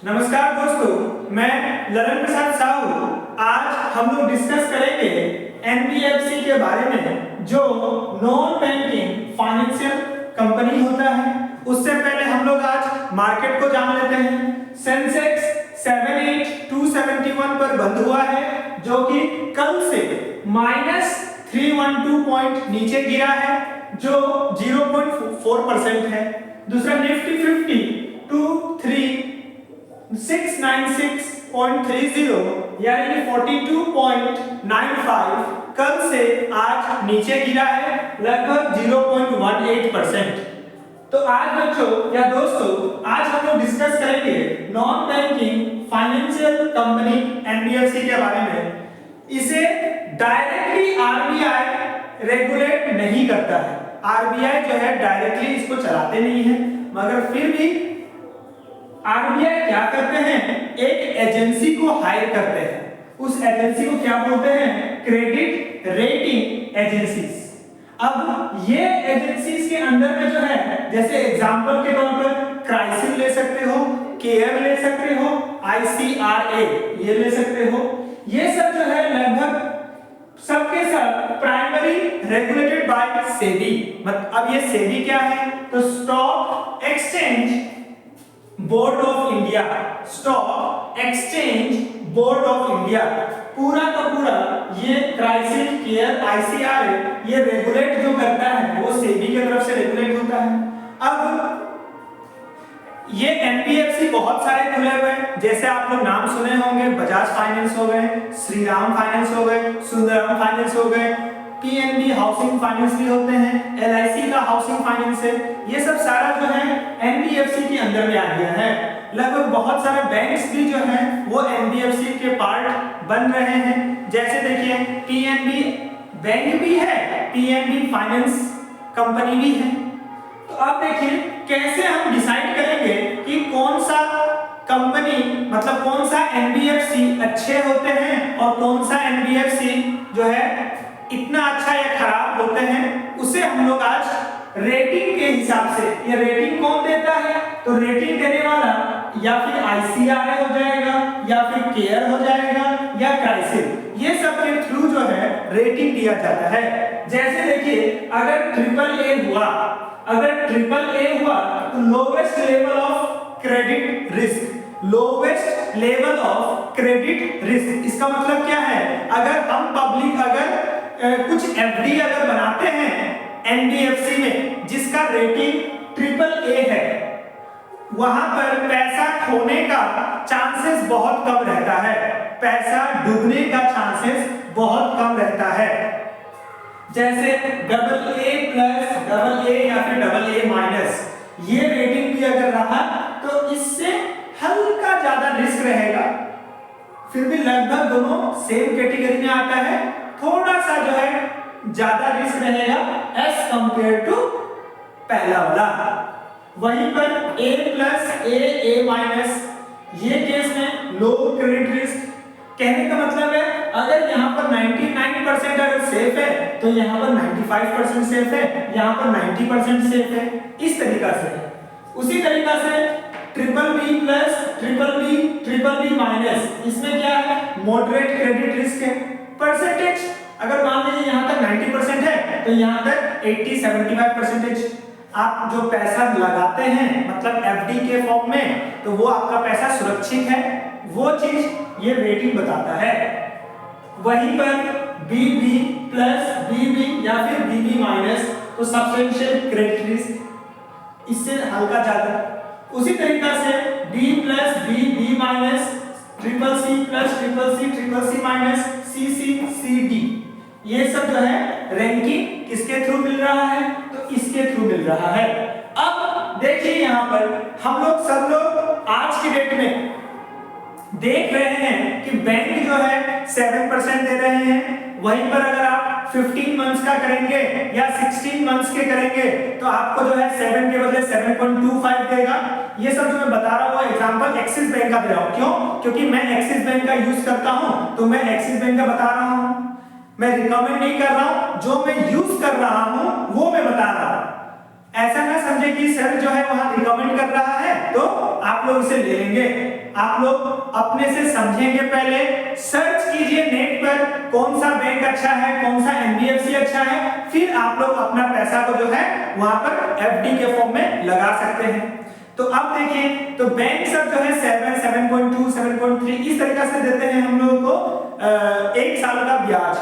नमस्कार दोस्तों, मैं ललन प्रसाद साहू। आज हम लोग डिस्कस करेंगे एनबीएफसी के बारे में, जो नॉन बैंकिंग फाइनेंशियल कंपनी होता है। उससे पहले हम लोग आज मार्केट को जान लेते हैं। सेंसेक्स 78,271 पर बंद हुआ है, जो कि कल से -312 पॉइंट नीचे गिरा है, जो 0.4% है। दूसरा निफ्टी 50 696.30 यानी कि 42.95 कल से आज नीचे गिरा है, लगभग 0.18%। तो आज बच्चों या दोस्तों, आज हम लोग डिस्कस करेंगे non banking financial company NBFC के बारे में। इसे डायरेक्टली आरबीआई रेगुलेट नहीं करता है। आरबीआई जो है डायरेक्टली इसको चलाते नहीं है, मगर फिर भी आरबीआई क्या करते हैं, एक एजेंसी को हायर करते हैं। उस एजेंसी को क्या बोलते हैं? Credit rating agencies. अब ये एजेंसीज के अंदर में जो है, जैसे एग्जांपल के तौर पर क्राइसिल ले सकते हो, केयर ले सकते हो, आईसीआरए ये ले सकते हो। ये सब जो है लगभग सबके सब प्राइमरी रेगुलेटेड बाय सेबी। अब ये सेबी क्या है? तो stock exchange board of India, stock exchange board of India. पूरा का पूरा ये क्राइसिल, केयर, आईसीआरए ये रेगुलेट जो करता है वो सेबी की तरफ से रेगुलेट होता है। अब ये एनबीएफसी बहुत सारे खुले हुए हैं, जैसे आप लोग नाम सुने होंगे, बजाज फाइनेंस हो गए, श्रीराम फाइनेंस हो गए, सुंदरम फाइनेंस हो गए, पीएनबी हाउसिंग फाइनेंस भी होते हैं, एलआईसी का हाउसिंग फाइनेंस है। ये सब सारा जो है एनबीएफसी के अंदर में आ गया है। लगभग बहुत सारे बैंक्स भी जो हैं वो एनबीएफसी के पार्ट बन रहे हैं। जैसे देखिए पीएनबी बैंक भी है, पीएनबी फाइनेंस कंपनी भी है। तो अब देखिए कैसे हम डिसाइड करेंगे कि कौन सा कंपनी, मतलब कौन सा एनबीएफसी अच्छे होते हैं और कौन सा एनबीएफसी जो है इतना अच्छा या खराब होते हैं। उसे हम लोग आज रेटिंग के हिसाब से, ये रेटिंग कौन देता है? तो रेटिंग देने वाला या फिर आईसीआरए हो जाएगा, या फिर केयर हो जाएगा, या क्राइसिल। ये सब के थ्रू जो है रेटिंग दिया जाता है। जैसे देखिए अगर ट्रिपल ए हुआ, तो lowest level of credit risk, lowest level of credit risk. इसका मतलब क्या है? अगर हम पब्लिक कुछ एफडी अगर बनाते हैं एनबीएफसी में जिसका रेटिंग ट्रिपल ए है, वहां पर पैसा खोने का चांसेस बहुत कम रहता है, पैसा डूबने का चांसेस बहुत कम रहता है। जैसे AA+, AA या फिर AA-, ये रेटिंग भी अगर रहा तो इससे हल्का ज्यादा रिस्क रहेगा। फिर भी लगभग दोनों सेम कैटेगरी में आता है, थोड़ा सा जो है ज्यादा रिस्क रहेगा एज कंपेयर टू पहला वाला। वहीं पर A+, AA-, ये केस में लो क्रेडिट रिस्क। कहने का मतलब है अगर यहाँ पर 99% अगर सेफ है तो यहाँ पर 95% सेफ है, यहाँ पर 90% सेफ है, इस तरीका से। उसी तरीका से BBB+, इसमें क्या है? मॉडरेट क्रेडिट रिस्क है। परसेंटेज अगर मान लीजिए यहाँ तक 90% है तो यहाँ तक 80-75%। आप जो पैसा लगाते हैं मतलब एफडी के फॉर्म में, तो वो आपका पैसा सुरक्षित है, वो चीज ये रेटिंग बताता है। वहीं पर BB+, BB या फिर BB-, तो सब्सटेंशियल क्रेडिट रिस्क, इससे हल्का ज्यादा। उसी तरीका से B+, BB-, CC+, CC, ये सब जो है रैंकिंग किसके थ्रू मिल रहा है? तो इसके थ्रू मिल रहा है। अब देखिए यहाँ पर हम लोग सब लोग आज की डेट में देख रहे हैं कि बैंक जो है 7% दे रहे हैं। वहीं पर अगर आप 15 मंथ्स का करेंगे या 16 मंथ्स के करेंगे तो आपको जो है 7 के बदले 7.25 देगा। ये सब जो मैं बता रहा हूँ एग्जांपल एक्सिस बैंक का दे रहा हूँ। क्यों? क्योंकि मैं एक्सिस बैंक का यूज करता हूँ, तो मैं एक्सिस बैंक का बता रहा हूँ। मैं रिकमेंड नहीं कर रहा हूँ, जो मैं यूज कर रहा हूँ वो मैं बता रहा हूँ। ऐसा ना समझे कि सर जो है वहां रिकमेंड कर रहा है तो आप आप लोग इसे ले लेंगे। आप लोग अपने से समझेंगे, पहले सर्च कीजिए नेट पर कौन सा बैंक अच्छा है, कौन सा एनबीएफसी अच्छा है, फिर आप लोग अपना पैसा को जो है वहां पर एफडी के फॉर्म में लगा सकते हैं। तो अब देखें, तो बैंक सब जो है 7, 7.2, 7.3 इस तरीके से देते हैं हम लोगों को एक साल का ब्याज।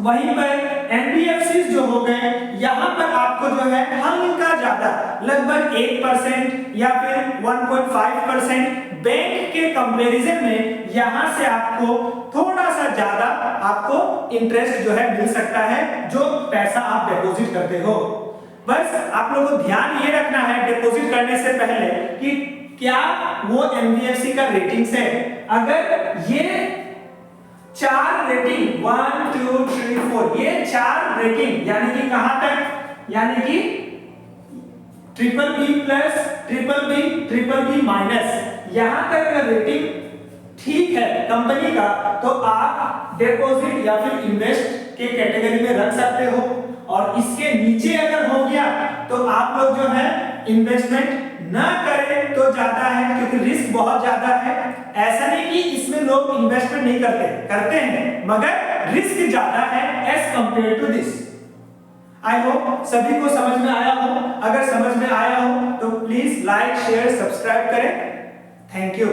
वहीं पर एनबीएफसी जो हो गए, यहां पर आपको जो है हल्का ज्यादा लगभग 1% या फिर 1.5% बैंक के कंपैरिजन में यहां से आपको थोड़ा सा ज्यादा आपको इंटरेस्ट जो है मिल सकता है जो पैसा आप डिपॉजिट करते हो। बस आप लोगों को ध्यान ये रखना है डिपॉजिट करने से पहले कि क्या वो एनबीएफसी का रेटिंग्स है। अगर ये 4 रेटिंग 1 2 3 4 ये 4 रेटिंग यानी कि कहां तक, यानी कि BBB प्लस, BBB माइनस, यहां तक अगर रेटिंग ठीक है कंपनी का तो आप डिपॉजिट या फिर इन्वेस्ट के कैटेगरी में रख सकते हो। और इसके नीचे अगर हो गया तो आप लोग जो है इन्वेस्टमेंट ना करें तो ज्यादा है, क्योंकि रिस्क बहुत ज्यादा है। ऐसा नहीं कि इसमें लोग इन्वेस्टमेंट नहीं करते हैं, मगर रिस्क ज्यादा है as compared to this. I hope सभी को समझ में आया हो। अगर समझ में आया हो तो प्लीज लाइक, शेयर, सब्सक्राइब करें। Thank you.